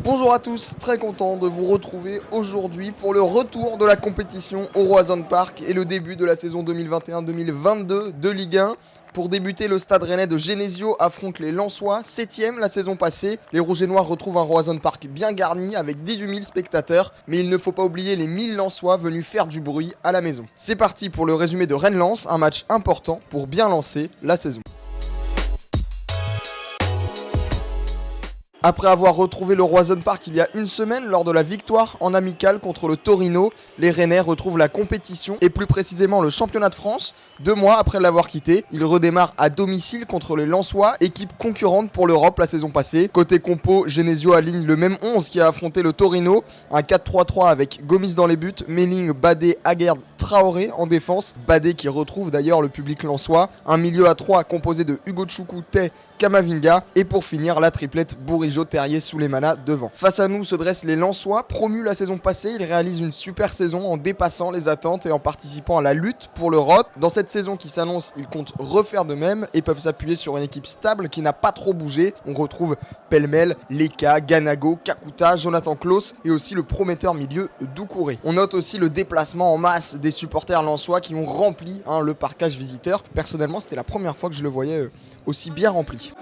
Bonjour à tous, très content de vous retrouver aujourd'hui pour le retour de la compétition au Roazhon Park et le début de la saison 2021-2022 de Ligue 1. Pour débuter, le Stade Rennais de Genesio affronte les Lensois, 7ème la saison passée. Les Rouges et Noirs retrouvent un Roazhon Park bien garni avec 18 000 spectateurs, mais il ne faut pas oublier les 1000 Lensois venus faire du bruit à la maison. C'est parti pour le résumé de Rennes-Lens, un match important pour bien lancer la saison. Après avoir retrouvé le Roazhon Park il y a une semaine lors de la victoire en amical contre le Torino, les Rennais retrouvent la compétition et plus précisément le championnat de France. 2 mois après l'avoir quitté, ils redémarrent à domicile contre les Lensois, équipe concurrente pour l'Europe la saison passée. Côté compo, Genesio aligne le même 11 qui a affronté le Torino, un 4-3-3 avec Gomis dans les buts, Melling, Badé, Aguerd, Traoré en défense, Badé qui retrouve d'ailleurs le public lensois, un milieu à 3 composé de Hugo Choukou, Tay, Kamavinga et pour finir la triplette Bourigeaud, Terrier, Souleymana devant. Face à nous se dressent les Lensois, promus la saison passée, ils réalisent une super saison en dépassant les attentes et en participant à la lutte pour l'Europe. Dans cette saison qui s'annonce, ils comptent refaire de même et peuvent s'appuyer sur une équipe stable qui n'a pas trop bougé. On retrouve pêle-mêle Leka, Ganago, Kakuta, Jonathan Klaus et aussi le prometteur milieu Doucouré. On note aussi le déplacement en masse des supporters lensois qui ont rempli le parcage visiteur. Personnellement, c'était la première fois que je le voyais aussi bien rempli.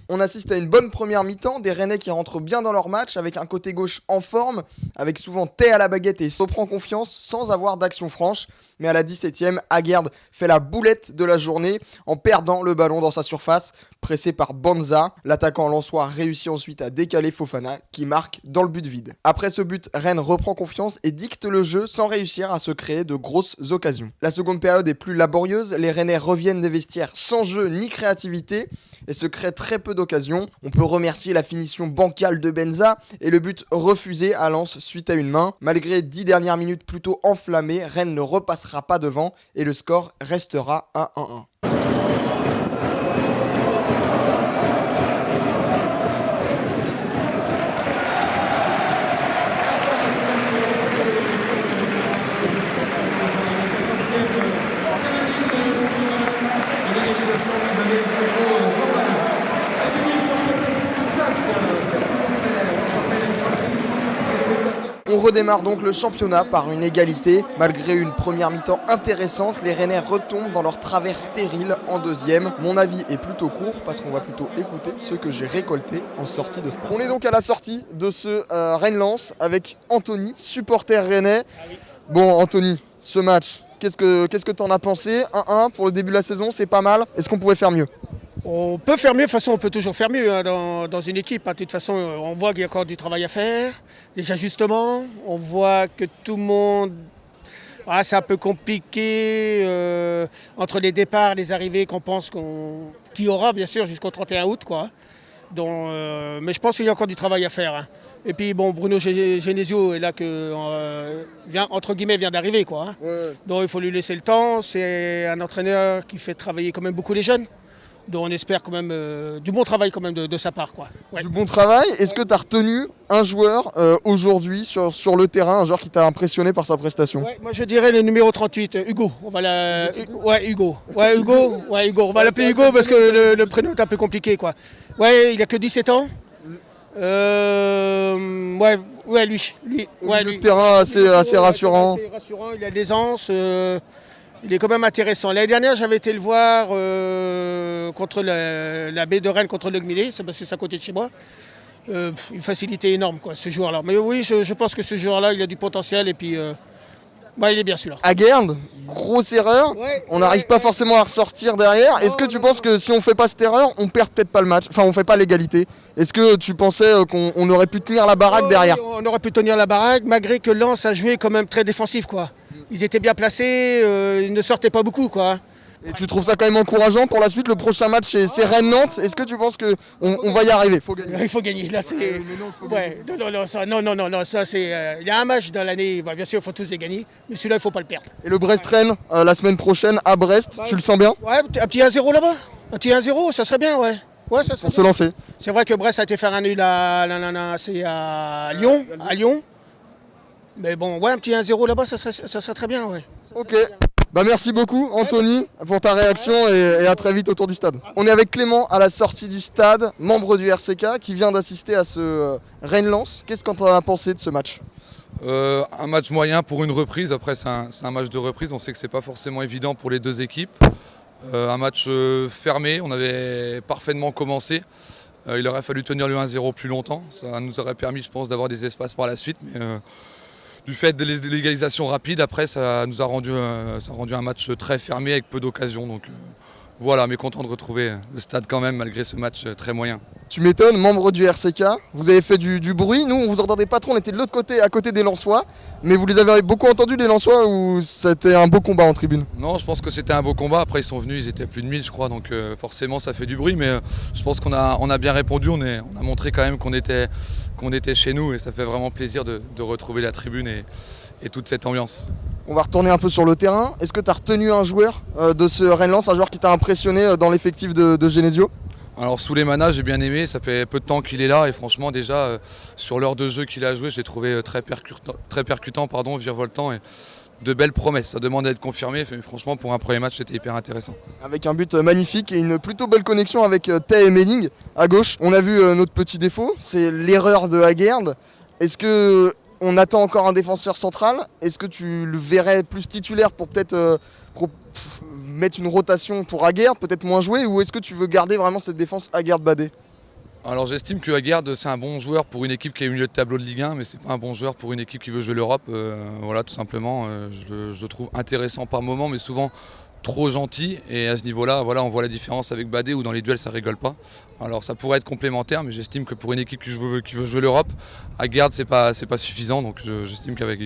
On assiste à une bonne première mi-temps, des Rennais qui rentrent bien dans leur match avec un côté gauche en forme, avec souvent Tay à la baguette et reprend confiance sans avoir d'action franche. Mais à la 17ème, Aguerd fait la boulette de la journée en perdant le ballon dans sa surface, pressé par Banza. L'attaquant lensois réussit ensuite à décaler Fofana qui marque dans le but vide. Après ce but, Rennes reprend confiance et dicte le jeu sans réussir à se créer de grosses occasions. La seconde période est plus laborieuse, les Rennais reviennent des vestiaires sans jeu ni créativité et se créent très peu d'occasions. On peut remercier la finition bancale de Banza et le but refusé à Lens suite à une main. Malgré 10 dernières minutes plutôt enflammées, Rennes ne repassera pas devant et le score restera à 1-1. redémarre donc le championnat par une égalité. Malgré une première mi-temps intéressante, les Rennais retombent dans leur travers stérile en deuxième. Mon avis est plutôt court parce qu'on va plutôt écouter ce que j'ai récolté en sortie de stade. On est donc à la sortie de ce Rennes-Lens avec Anthony, supporter rennais. Bon Anthony, ce match, qu'est-ce que t'en as pensé? 1-1 pour le début de la saison, c'est pas mal. Est-ce qu'on pouvait faire mieux? On peut faire mieux, de toute façon on peut toujours faire mieux dans une équipe. De toute façon on voit qu'il y a encore du travail à faire, des ajustements. On voit que tout le monde, c'est un peu compliqué entre les départs, les arrivées qu'on pense qu'il y aura bien sûr jusqu'au 31 août. Donc, mais je pense qu'il y a encore du travail à faire. Et puis bon, Bruno Genesio est là entre guillemets vient d'arriver. Donc il faut lui laisser le temps. C'est un entraîneur qui fait travailler quand même beaucoup les jeunes. Donc on espère quand même du bon travail quand même de sa part. Ouais. Du bon travail. Est-ce que tu as retenu un joueur aujourd'hui sur le terrain, un joueur qui t'a impressionné par sa prestation? Moi je dirais le numéro 38, Hugo. Hugo. Hugo. On va l'appeler Hugo parce que le prénom est un peu compliqué. Ouais, il a que 17 ans. Lui. Le terrain assez rassurant. Assez rassurant, il a de l'aisance. Il est quand même intéressant. L'année dernière, j'avais été le voir contre la baie de Rennes, contre le Gmilé, c'est parce que c'est à côté de chez moi. Une facilité énorme, ce joueur-là. Mais oui, je pense que ce joueur-là, il a du potentiel et puis il est bien celui-là. Aguerd, grosse erreur. On n'arrive pas forcément à ressortir derrière. Est-ce que tu penses que si on ne fait pas cette erreur, on perd peut-être pas le match? Enfin, on ne fait pas l'égalité. Est-ce que tu pensais qu'on aurait pu tenir la baraque derrière? On aurait pu tenir la baraque, malgré que Lens a joué quand même très défensif. Ils étaient bien placés, ils ne sortaient pas beaucoup. Et tu trouves ça quand même encourageant pour la suite? Le prochain match c'est Rennes-Nantes. Est-ce que tu penses qu'on va y arriver? Il faut gagner. Là, c'est... Non, ça c'est. Il y a un match dans l'année, bien sûr il faut tous les gagner, mais celui-là il ne faut pas le perdre. Et le Brest-Rennes la semaine prochaine à Brest, tu le sens bien? Ouais, un petit 1-0 là-bas. Un petit 1-0, ça serait bien, ouais. Ça serait pour se lancer. C'est vrai que Brest a été faire un nul à Lyon. À Lyon. Mais bon, un petit 1-0 là-bas, ça serait très bien, ouais. Ok. Merci beaucoup Anthony pour ta réaction et à très vite autour du stade. On est avec Clément à la sortie du stade, membre du RCK qui vient d'assister à ce Rennes-Lens. Qu'est-ce qu'on a pensé de ce match? Un match moyen pour une reprise. Après c'est un match de reprise, on sait que c'est pas forcément évident pour les deux équipes. Un match fermé, on avait parfaitement commencé. Il aurait fallu tenir le 1-0 plus longtemps. Ça nous aurait permis je pense d'avoir des espaces par la suite. Mais, du fait de l'égalisation rapide, après ça nous a rendu un match très fermé avec peu d'occasions. Donc voilà, mais content de retrouver le stade quand même malgré ce match très moyen. Tu m'étonnes, membre du RCK, vous avez fait du bruit. Nous on vous entendait pas trop, on était de l'autre côté, à côté des Lensois. Mais vous les avez beaucoup entendus les Lensois ou c'était un beau combat en tribune? Non, je pense que c'était un beau combat. Après ils sont venus, ils étaient plus de 1000 je crois. Donc forcément ça fait du bruit. Mais je pense qu'on a bien répondu. On a montré quand même qu'on était chez nous. Et ça fait vraiment plaisir de retrouver la tribune et toute cette ambiance. On va retourner un peu sur le terrain. Est-ce que tu as retenu un joueur de ce Rennes-Lens, un joueur qui t'a impressionné dans l'effectif de Genesio? Alors Souleymana, j'ai bien aimé, ça fait peu de temps qu'il est là et franchement déjà sur l'heure de jeu qu'il a joué, je l'ai trouvé très percutant, virevoltant et de belles promesses. Ça demande à être confirmé, mais franchement pour un premier match c'était hyper intéressant. Avec un but magnifique et une plutôt belle connexion avec Tay et Melling à gauche. On a vu notre petit défaut, c'est l'erreur de Aguerd. Est-ce que on attend encore un défenseur central? Est-ce que tu le verrais plus titulaire pour peut-être mettre une rotation pour Aguerd, peut-être moins jouer, ou est-ce que tu veux garder vraiment cette défense Aguerd-Badé? Alors j'estime que Aguerd c'est un bon joueur pour une équipe qui est au milieu de tableau de Ligue 1, mais c'est pas un bon joueur pour une équipe qui veut jouer l'Europe. Voilà, tout simplement, je le trouve intéressant par moment, mais souvent trop gentil, et à ce niveau-là, voilà, on voit la différence avec Badé où dans les duels ça rigole pas. Alors ça pourrait être complémentaire, mais j'estime que pour une équipe qui veut jouer l'Europe, Aguerd c'est pas suffisant, donc j'estime qu'avec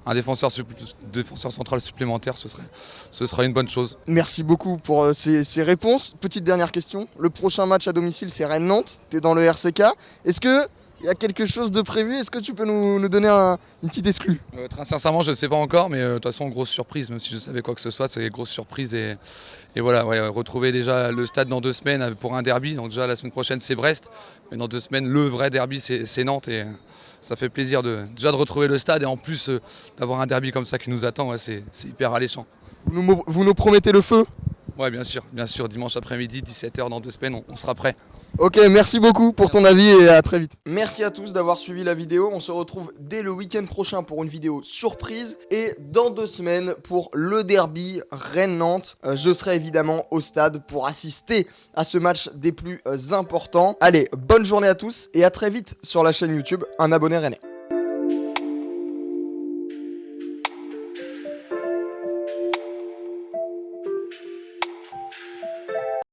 un défenseur central supplémentaire, ce sera une bonne chose. Merci beaucoup pour ces réponses. Petite dernière question, le prochain match à domicile c'est Rennes-Nantes, tu es dans le RCK. Est-ce que il y a quelque chose de prévu? Est-ce que tu peux nous donner une petite exclue? Très sincèrement, je ne sais pas encore, mais de toute façon, grosse surprise. Même si je savais quoi que ce soit, c'est une grosse surprise. Et voilà, retrouver déjà le stade dans 2 semaines pour un derby. Donc déjà, la semaine prochaine, c'est Brest. Mais dans 2 semaines, le vrai derby, c'est Nantes. Et ça fait plaisir de retrouver le stade et en plus d'avoir un derby comme ça qui nous attend. Ouais, c'est hyper alléchant. Vous nous promettez le feu? Ouais, bien sûr, dimanche après-midi, 17h dans 2 semaines, on sera prêt. Ok, merci beaucoup pour ton avis et à très vite. Merci à tous d'avoir suivi la vidéo. On se retrouve dès le week-end prochain pour une vidéo surprise et dans 2 semaines pour le derby Rennes-Nantes. Je serai évidemment au stade pour assister à ce match des plus importants. Allez, bonne journée à tous et à très vite sur la chaîne YouTube Un abonné rennais.